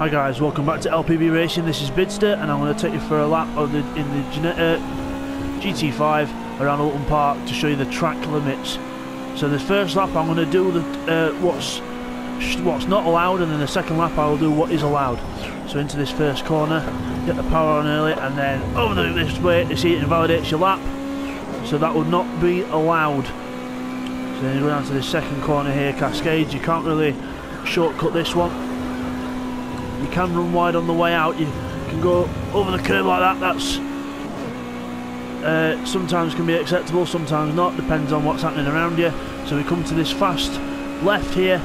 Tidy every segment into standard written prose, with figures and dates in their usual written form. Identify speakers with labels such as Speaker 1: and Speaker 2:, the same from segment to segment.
Speaker 1: Hi guys, welcome back to LPB Racing. This is Bidzster and I'm going to take you for a lap of in the Ginetta GT5 around Oulton Park to show you the track limits. So the first lap I'm going to do the what's not allowed, and then the second lap I will do what is allowed. So into this first corner, get the power on early, and then over this way. You see it invalidates your lap, so that would not be allowed. So then you go down to this second corner here, Cascades. You can't really shortcut this one. You can run wide on the way out. You can go over the curb like that. That's sometimes can be acceptable, sometimes not. Depends on what's happening around you. So we come to this fast left here,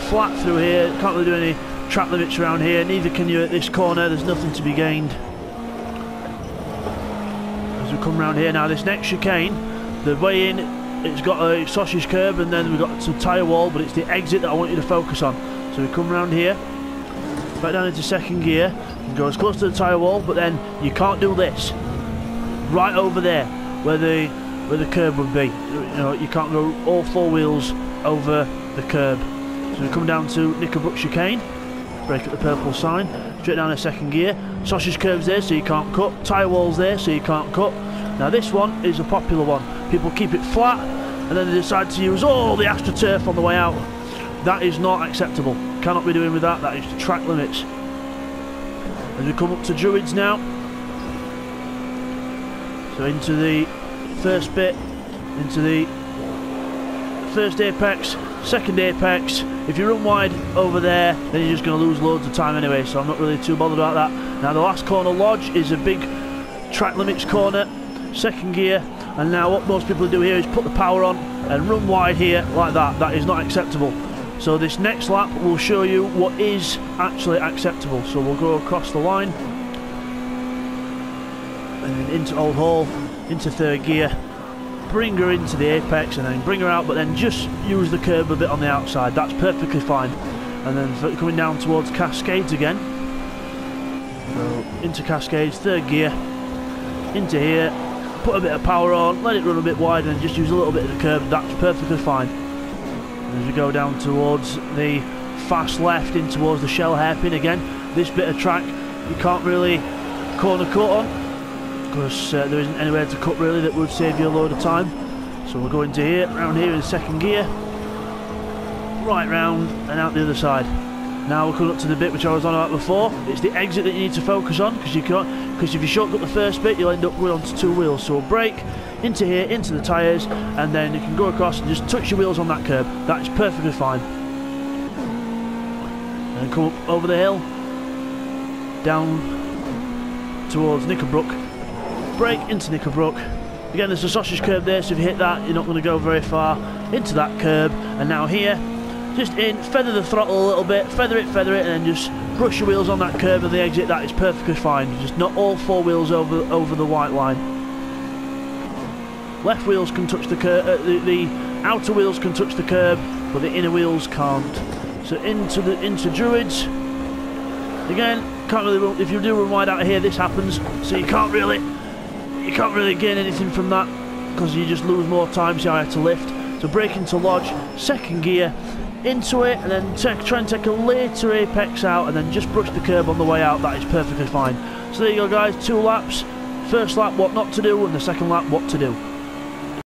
Speaker 1: flat through here. Can't really do any track limits around here. Neither can you at this corner. There's nothing to be gained. As we come round here now, this next chicane, the way in, it's got a sausage curb, and then we've got some tyre wall, but it's the exit that I want you to focus on. So we come round here, back down into second gear, you can go as close to the tyre wall, but then you can't do this. Right over there, where the curb would be. You know, you can't go all four wheels over the curb. So we come down to Knickerbrook chicane, brake at the purple sign, straight down to second gear. Sausage curbs there, so you can't cut. Tyre walls there, so you can't cut. Now this one is a popular one. People keep it flat, and then they decide to use all the AstroTurf on the way out. That is not acceptable. Cannot be doing with that. That is the track limits. As we come up to Druids now, so into the first bit, into the first apex, second apex. If you run wide over there, then you're just going to lose loads of time anyway, so I'm not really too bothered about that. Now the last corner, Lodge, is a big track limits corner, second gear, and now what most people do here is put the power on and run wide here like that. That is not acceptable. So this next lap will show you what is actually acceptable. So we'll go across the line and then into Old Hall, into third gear, bring her into the apex and then bring her out, but then just use the curb a bit on the outside. That's perfectly fine. And then coming down towards Cascades again, so into Cascades, third gear, into here, put a bit of power on, let it run a bit wide, and just use a little bit of the curb. That's perfectly fine. As we go down towards the fast left, in towards the shell hairpin again, this bit of track you can't really corner cut on, because there isn't anywhere to cut really that would save you a load of time. So we'll go into here, round here in second gear, right round and out the other side. Now we're coming up to the bit which I was on about before. It's the exit that you need to focus on, because if you shortcut the first bit, you'll end up going onto two wheels. So we'll brake into here, into the tyres, and then you can go across and just touch your wheels on that curb. That is perfectly fine. And come up over the hill, down towards Knickerbrook, brake into Knickerbrook. Again, there's a sausage curb there, so if you hit that, you're not going to go very far. Into that curb, and now here, just in, feather the throttle a little bit, feather it, and then just brush your wheels on that curb and the exit. That is perfectly fine. Just not all four wheels over the white line. Left wheels can touch the curb, the outer wheels can touch the curb, but the inner wheels can't. So into Druids. Again, can't really run, if you do run wide out of here, this happens. So you can't really gain anything from that, because you just lose more time. So I have to lift. So brake into Lodge, second gear, into it, and then try and take a later apex out, and then just brush the curb on the way out. That is perfectly fine. So there you go guys, 2 laps. First lap what not to do, and the second lap what to do.